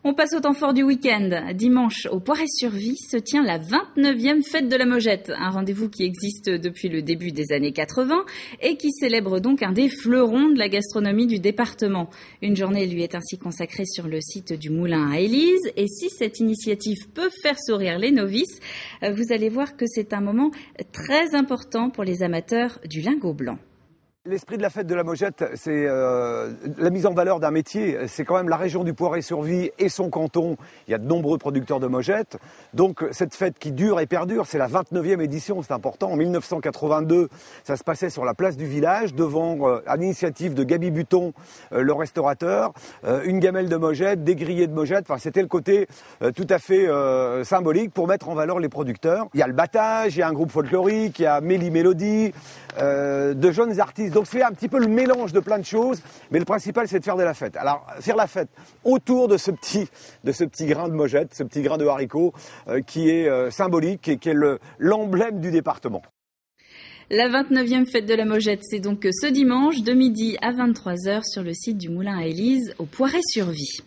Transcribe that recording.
On passe au temps fort du week-end. Dimanche, au Poiré-sur-Vie, se tient la 29e fête de la Mojette, un rendez-vous qui existe depuis le début des années 80 et qui célèbre donc un des fleurons de la gastronomie du département. Une journée lui est ainsi consacrée sur le site du Moulin à Élise. Et si cette initiative peut faire sourire les novices, vous allez voir que c'est un moment très important pour les amateurs du lingot blanc. L'esprit de la fête de la Mojette, c'est la mise en valeur d'un métier. C'est quand même la région du Poiré-sur-Vie et son canton. Il y a de nombreux producteurs de Mojette. Donc cette fête qui dure et perdure, c'est la 29e édition, c'est important. En 1982, ça se passait sur la place du village, devant, à l'initiative de Gabi Buton, le restaurateur, une gamelle de Mojette, des grillés de Mojette. Enfin, c'était le côté tout à fait symbolique pour mettre en valeur les producteurs. Il y a le battage, il y a un groupe folklorique, il y a Mélie Mélodie, de jeunes artistes. Donc c'est un petit peu le mélange de plein de choses, mais le principal c'est de faire de la fête. Alors faire la fête autour de ce petit grain de Mojette, ce petit grain de haricot qui est symbolique et qui est l'emblème du département. La 29e fête de la Mojette, c'est donc ce dimanche de midi à 23h sur le site du Moulin à Élise au Poiré-sur-Vie.